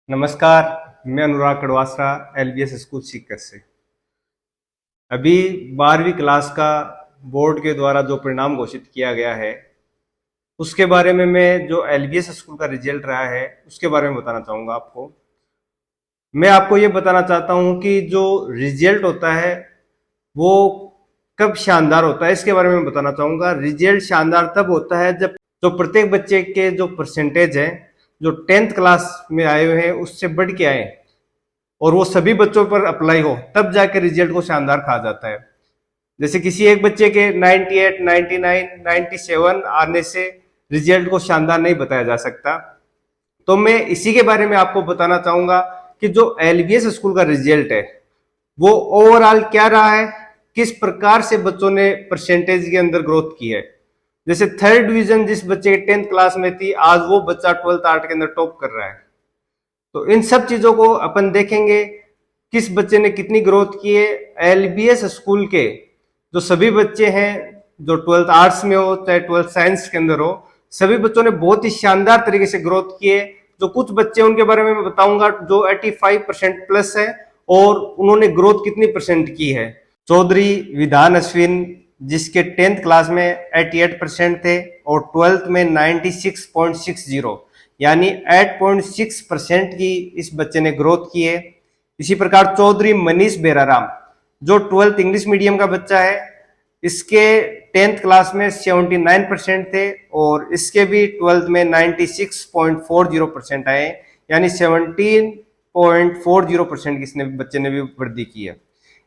नमस्कार। मैं अनुराग Kadwasara LBS school Sikar से। अभी 12वीं क्लास का बोर्ड के द्वारा जो परिणाम घोषित किया गया है उसके बारे में मैं जो एलबीएस स्कूल का रिजल्ट रहा है उसके बारे में बताना चाहूँगा आपको। मैं आपको ये बताना चाहता हूँ कि जो रिजल्ट होता है वो कब शानदार होता है इसके बारे में बताना चाहूँगा। रिजल्ट शानदार तब होता है जब जो प्रत्येक बच्चे के जो परसेंटेज है जो 10th क्लास में आए हुए हैं उससे बढ़ के आए और वो सभी बच्चों पर अप्लाई हो, तब जाके रिजल्ट को शानदार कहा जाता है। जैसे किसी एक बच्चे के 98, 99, 97 आने से रिजल्ट को शानदार नहीं बताया जा सकता। तो मैं इसी के बारे में आपको बताना चाहूंगा कि जो एलबीएस स्कूल का रिजल्ट है वो ओवरऑल क्या रहा है, किस प्रकार से बच्चों ने परसेंटेज के अंदर ग्रोथ की है। जैसे थर्ड डिवीजन जिस बच्चे के 10th क्लास में थी, आज वो बच्चा 12th आर्ट के अंदर टॉप कर रहा है। तो इन सब चीजों को अपन देखेंगे, किस बच्चे ने कितनी ग्रोथ की है। एलबीएस स्कूल के जो सभी बच्चे हैं, जो 12th आर्ट्स में हो चाहे 12th साइंस के अंदर हो, सभी बच्चों ने बहुत ही शानदार तरीके से ग्रोथ की है। जो कुछ बच्चे उनके बारे में मैं बताऊंगा जो 85% प्लस है और उन्होंने ग्रोथ कितनी परसेंट की है। चौधरी विधान अश्विन जिसके 10th क्लास में 88% थे और 12th में 96.60 यानी 8.6% की इस बच्चे ने ग्रोथ की है। इसी प्रकार चौधरी मनीष बेराराम जो 12th इंग्लिश मीडियम का बच्चा है, इसके 10th क्लास में 79% थे और इसके भी 12th में 96.40% आए, यानी 17.40% की इसने बच्चे ने भी वृद्धि की है।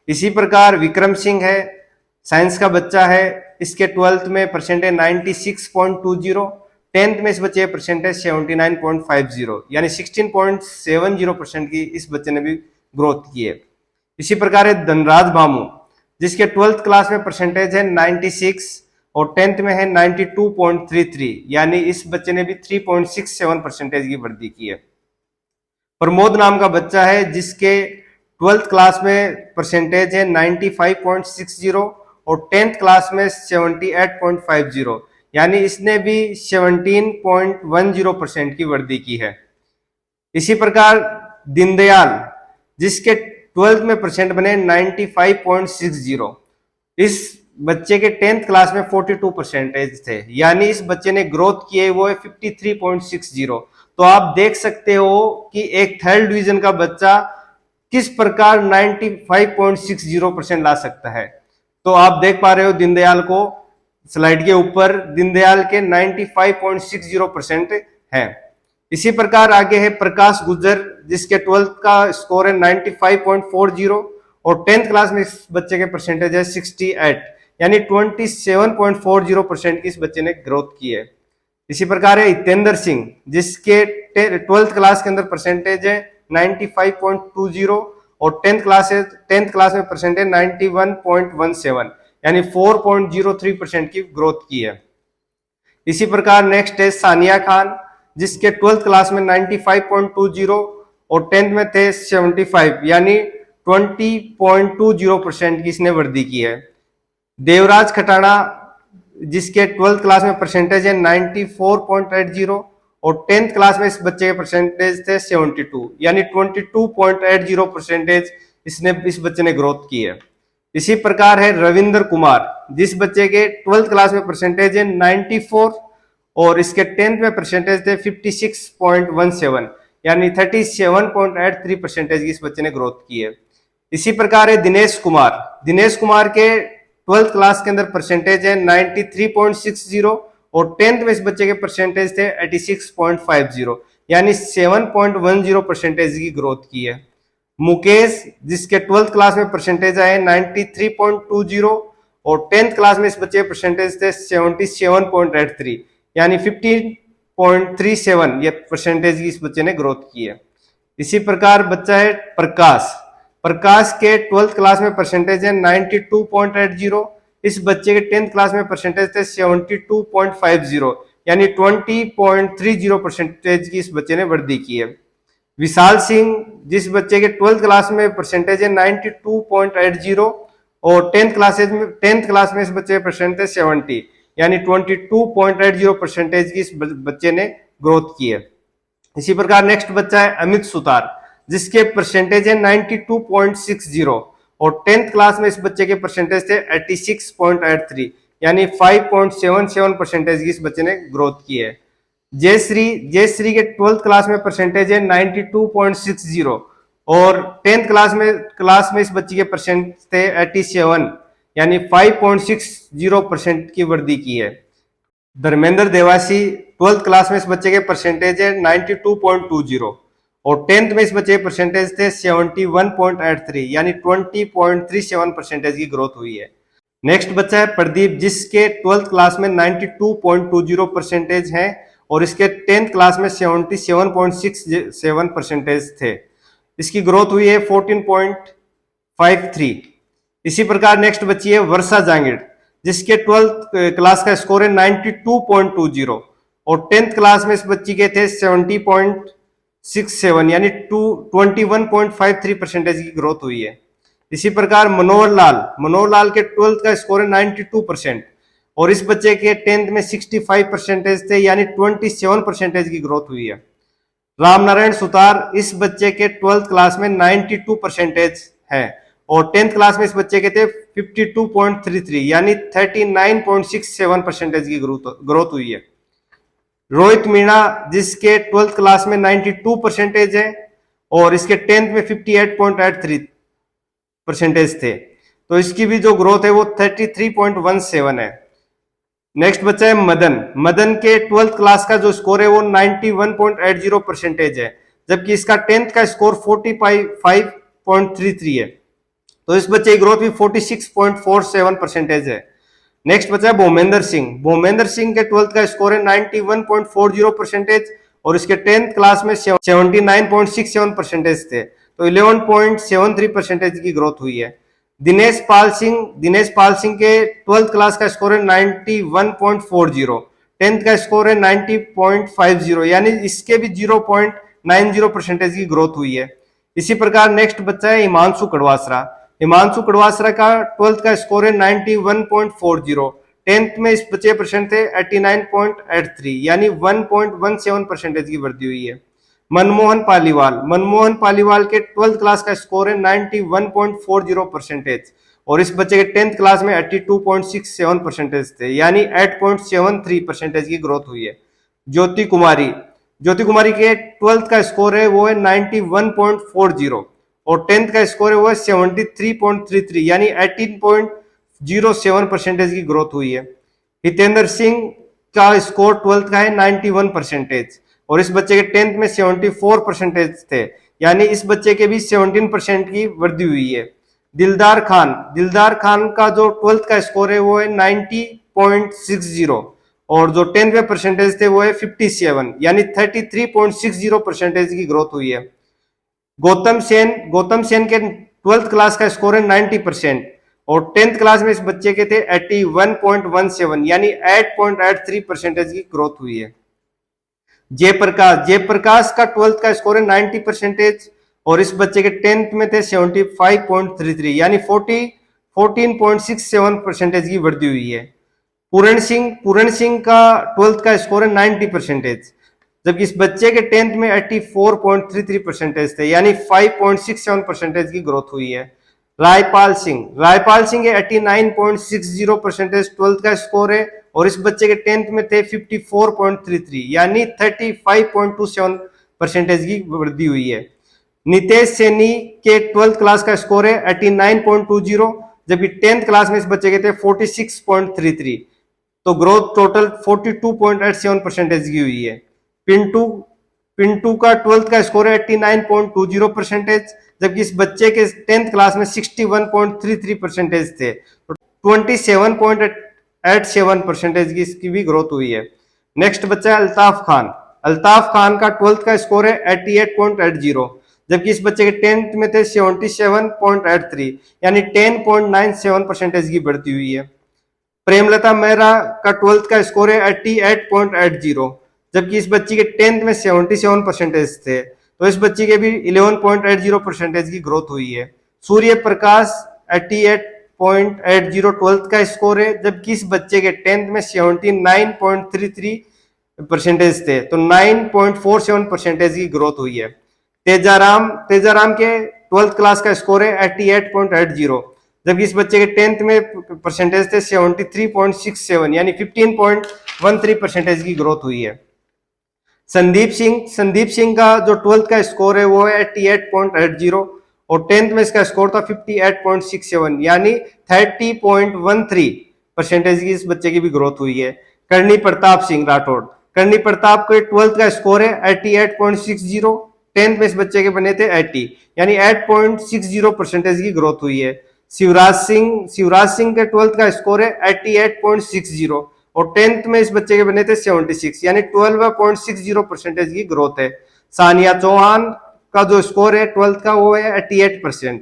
इसी प्रकार विक्रम सिंह है, साइंस का बच्चा है, इसके 12th में परसेंटेज 96.20, 10th में इस बच्चे परसेंटेज 79.50 यानी 16.70% की इस बच्चे ने भी ग्रोथ की है। इसी प्रकार है धनराज भामू जिसके 12th क्लास में परसेंटेज है 96 और 10th में है 92.33 यानी इस बच्चे ने भी 3.67% की वृद्धि की है। प्रमोद नाम का बच्चा है जिसके 12th क्लास में परसेंटेज है 95.60 और 10th क्लास में 78.50 यानी इसने भी 17.10% की वृद्धि की है। इसी प्रकार दीनदयाल जिसके 12th में परसेंट बने 95.60, इस बच्चे के 10th क्लास में 42% थे, यानी इस बच्चे ने ग्रोथ की है वो है 53.60। तो आप देख सकते हो कि एक थर्ड डिवीजन का बच्चा किस प्रकार 95.60% ला सकता है। तो आप देख पा रहे हो दीनदयाल को, स्लाइड के ऊपर दीनदयाल के 95.60% है। इसी प्रकार आगे है प्रकाश गुज्जर जिसके 12th का स्कोर है 95.40 और 10th क्लास में इस बच्चे के परसेंटेज है 68 यानी 27.40% की इस बच्चे ने ग्रोथ की है। इसी प्रकार है हितेंद्र सिंह जिसके 12th क्लास के अंदर परसेंटेज है 95.20 और 10th क्लास में परसेंटेज 91.17 यानी 4.03% की ग्रोथ की है। इसी प्रकार नेक्स्ट है सानिया खान जिसके 12th क्लास में 95.20 और 10th में थे 75 यानी 20.20% की इसने वृद्धि की है। देवराज खटाना जिसके 12th क्लास में परसेंटेज है 94.80 और 10th क्लास में इस बच्चे के परसेंटेज थे 72 यानी 22.80% इसने इस बच्चे ने ग्रोथ की है। इसी प्रकार है रविंद्र कुमार जिस बच्चे के 12th क्लास में परसेंटेज है 94 और इसके 10th में परसेंटेज थे 56.17 यानी 37.83% की इस बच्चे ने ग्रोथ की है। इसी प्रकार है दिनेश कुमार के 12th क्लास के अंदर परसेंटेज है 93.60 और 10th में इस बच्चे के परसेंटेज थे 86.50 यानी 7.10% की ग्रोथ की है। मुकेश जिसके 12th क्लास में परसेंटेज आए 93.20 और 10th क्लास में इस बच्चे के परसेंटेज थे 77.83 यानी 15.37 ये परसेंटेज की इस बच्चे ने ग्रोथ की है। इसी प्रकार बच्चा है प्रकाश के 12th क्लास में परसेंटेज है 92.80, इस बच्चे के 10th क्लास में परसेंटेज थे 72.50 यानी 20.30% की इस बच्चे ने वृद्धि की है। विशाल सिंह जिस बच्चे के 12th क्लास में परसेंटेज है 92.80 और 10th क्लास में इस बच्चे के परसेंट थे 70 यानी 22.80% की इस बच्चे ने ग्रोथ की है। इसी प्रकार नेक्स्ट बच्चा है अमित सुतार, जिसके परसेंटेज है 92.60 और 10th क्लास में इस बच्चे के परसेंटेज थे 86.83, यानी 5.77 परसेंटेज की इस बच्चे ने ग्रोथ की है। जयश्री के 12th क्लास में परसेंटेज है 92.60 और 10th क्लास में इस बच्चे के परसेंट थे 87, यानी 5.60% की वृद्धि की है। धर्मेंद्र देवासी 12th क्लास में इस बच्चे के परसेंटेज है 92.20 और 10th में इस बच्चे के परसेंटेज थे 71.83, यानी 20.37 परसेंटेज की ग्रोथ हुई है। नेक्स्ट बच्चा है प्रदीप, जिसके 12th क्लास में 92.20 परसेंटेज है और इसके 10th क्लास में 77.67 परसेंटेज थे। इसकी ग्रोथ हुई है 14.53। इसी प्रकार नेक्स्ट बच्ची है वर्षा जांगिड़, जिसके 12th क्लास का स्कोर है 92.20 और 10th क्लास में इस बच्ची के थे 70.67, यानी 21.53 परसेंटेज की ग्रोथ हुई है। इसी प्रकार मनोहर लाल के 12th का स्कोर है 92% और इस बच्चे के 10th में 65 परसेंटेज थे, यानी 27 परसेंटेज की ग्रोथ हुई है। रामनारायण सुतार, इस बच्चे के 12th क्लास में 92 परसेंटेज है और 10th क्लास में इस बच्चे के थे 52.33, यानी 39.67 परसेंटेज की ग्रोथ हुई है। रोहित मीणा, जिसके 12th क्लास में 92 परसेंटेज है और इसके 10th में 58.83 परसेंटेज थे, तो इसकी भी जो ग्रोथ है वो 33.17 है। नेक्स्ट बच्चा है मदन के 12th क्लास का जो स्कोर है वो 91.80 परसेंटेज है, जबकि इसका 10th का स्कोर 45.33 है, तो इस बच्चे की ग्रोथ भी 46.47 परसेंटेज है। नेक्स्ट बच्चा है भूमेंद्र सिंह के 12th का स्कोर है 91.40 परसेंटेज और इसके 10th क्लास में 79.67 परसेंटेज थे, तो 11.73 परसेंटेज की ग्रोथ हुई है। दिनेश पाल सिंह के 12th क्लास का स्कोर है 91.40, 10th का स्कोर है 90.50, यानी इसके भी 0.90 परसेंटेज की ग्रोथ हुई है। इसी प्रकार नेक्स्ट बच्चा है हिमांशु कड़वासरा का 12th का स्कोर है 91.40, 10th में इस बच्चे परसेंट थे 89.83, यानी 1.17 परसेंटेज की वृद्धि हुई है। मनमोहन पालीवाल के 12th क्लास का स्कोर है 91.40 परसेंटेज और इस बच्चे के 10th क्लास में 82.67 परसेंटेज थे, यानी 8.73 परसेंटेज की ग्रोथ हुई है। ज्योति कुमारी के 12th का स्कोर है वो है 91.40 और 10th का स्कोर है वो है 73.33, यानी 18.07 परसेंटेज की ग्रोथ हुई है। हितेंद्र सिंह का स्कोर 12th का है 91 परसेंटेज और इस बच्चे के 10th में 74 परसेंटेज थे, यानी इस बच्चे के भी 17% की वृद्धि हुई है। दिलदार खान का जो 12th का स्कोर है वो है 90.60 और जो 10th में परसेंटेज थे वो है 57, यानी 33.60 परसेंटेज की ग्रोथ हुई है। गौतम सेन के 12th क्लास का स्कोर है 90% और 10th क्लास में इस बच्चे के थे 81.17, यानी 8.83 परसेंटेज की ग्रोथ हुई है। जयप्रकाश का 12th का स्कोर है 90 परसेंटेज और इस बच्चे के 10th में थे 75.33, यानी 14.67 परसेंटेज की वृद्धि हुई है। पूरण सिंह का 12th का स्कोर है 90 परसेंटेज, जबकि इस बच्चे के 10th में 84.33 परसेंटेज थे, यानी 5.67 परसेंटेज की ग्रोथ हुई है। रायपाल सिंह के 89.60 परसेंटेज 12th का स्कोर है और इस बच्चे के 10th में थे 54.33, यानी 35.27 परसेंटेज की वृद्धि हुई है। नितेश सैनी के 12th क्लास का स्कोर है 89.20, जबकि 10th क्लास में इस बच्चे के थे 46.33, तो ग्रोथ टोटल 42.87 परसेंटेज की हुई है। पिंटू का 12th का स्कोर है 89.20 परसेंटेज, जबकि इस बच्चे के 10th क्लास में 61.33 परसेंटेज थे, तो 27.87 परसेंटेज की इसकी भी ग्रोथ हुई है। नेक्स्ट बच्चा है अल्ताफ खान का 12th का स्कोर है 88.80, जबकि इस बच्चे के 10th में थे 77.83, यानी 10.97 परसेंटेज की बढ़ती हुई है। प्रेमलता मेहरा का 12th का स्कोर है 88.80, जबकि इस बच्ची के 10th में 77 परसेंटेज थे, तो इस बच्ची के भी 11.80 परसेंटेज की ग्रोथ हुई है। सूर्य प्रकाश 88.80 12th का स्कोर है, जबकि इस बच्चे के 10th में 79.33 परसेंटेज थे, तो 9.47% की ग्रोथ हुई है। तेजाराम के 12th क्लास का स्कोर है 88.80, जबकि इस बच्चे के 10th में परसेंटेज थे 73.67, यानी 15.13% की ग्रोथ हुई है। संदीप सिंह का जो 12th का स्कोर है वो है 88.80 और 10th में इसका स्कोर था 58.67, यानी 30.13% की इस बच्चे की भी ग्रोथ हुई है। करनी प्रताप सिंह राठौड़ के 12th का स्कोर है 88.60, 10th में इस बच्चे के बने थे 80, यानी 8.60% की ग्रोथ हुई है। शिवराज सिंह के 12th का स्कोर है 88.60 और 10th में इस बच्चे के बने थे 76, यानी 12.60% की ग्रोथ है। सानिया चौहान का जो स्कोर है 12th का वो है 88%,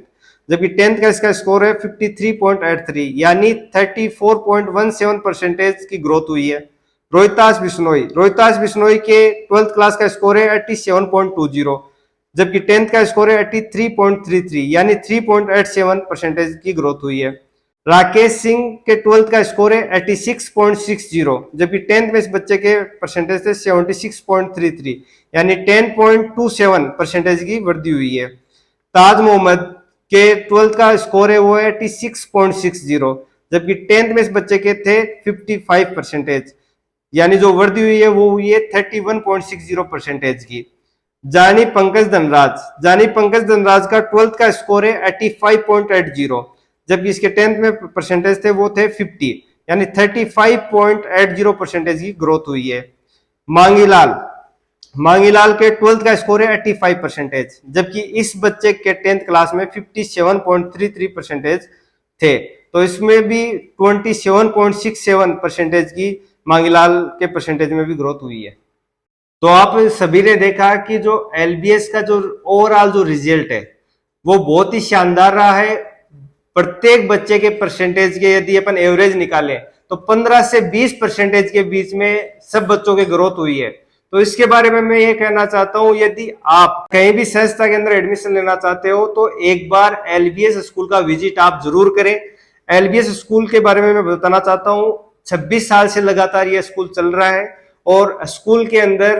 जबकि 10th का इसका स्कोर है 53.83, यानी 34.17% की ग्रोथ हुई है। रोहिताश बिश्नोई के 12th क्लास का स्कोर है 87.20, जबकि 10th का स्कोर है 83.33, यानी 3.87% की ग्रोथ हुई है। राकेश सिंह के 12th का स्कोर है 86.60, जबकि 10th में इस बच्चे के परसेंटेज थे 76.33, यानी 10.27% की वृद्धि हुई है। ताज मोहम्मद के 12th का स्कोर है वो है 86.60, जबकि 10th में इस बच्चे के थे 55%, यानी जो वृद्धि हुई है वो हुई है 31.60% की। जानी पंकज धनराज का 12th का स्कोर है 85.80, जबकि इसके 10th में परसेंटेज थे वो थे 50, यानी 35.80% की ग्रोथ हुई है। मांगीलाल के 12th का स्कोर है 85%, जबकि इस बच्चे के 10th क्लास में 57.33% थे, तो इसमें भी 27.67% की मांगीलाल के परसेंटेज में भी ग्रोथ हुई है। तो आप सभी ने देखा कि जो एलबीएस का जो ओवरऑल जो रिजल्ट है वो बहुत ही शानदार रहा है। प्रत्येक बच्चे के परसेंटेज के यदि अपन एवरेज निकालें तो 15 से 20% के बीच में सब बच्चों की ग्रोथ हुई है। तो इसके बारे में मैं ये कहना चाहता हूं, यदि आप कहीं भी संस्था के अंदर एडमिशन लेना चाहते हो तो एक बार एलबीएस स्कूल का विजिट आप जरूर करें। एलबीएस स्कूल के बारे में मैं बताना चाहता हूं, 26 साल से लगातार ये स्कूल चल रहा है और स्कूल के अंदर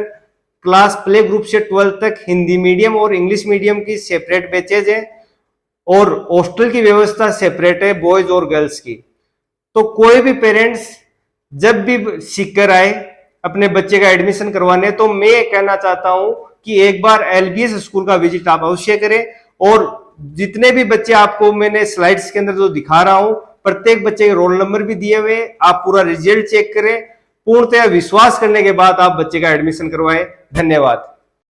क्लास प्ले ग्रुप से 12 तक हिंदी मीडियम और इंग्लिश मीडियम की सेपरेट बैचेज है और हॉस्टल की व्यवस्था सेपरेट है बॉयज और गर्ल्स की। तो कोई भी पेरेंट्स जब भी सीखकर आए अपने बच्चे का एडमिशन करवाने, तो मैं कहना चाहता हूं कि एक बार एलबीएस स्कूल का विजिट आप अवश्य करें। और जितने भी बच्चे आपको मैंने स्लाइड्स के अंदर जो दिखा रहा हूं, प्रत्येक बच्चे के रोल नंबर भी दिए हुए, आप पूरा रिजल्ट चेक करें, पूर्णतः विश्वास करने के बाद आप बच्चे का एडमिशन करवाएं। धन्यवाद।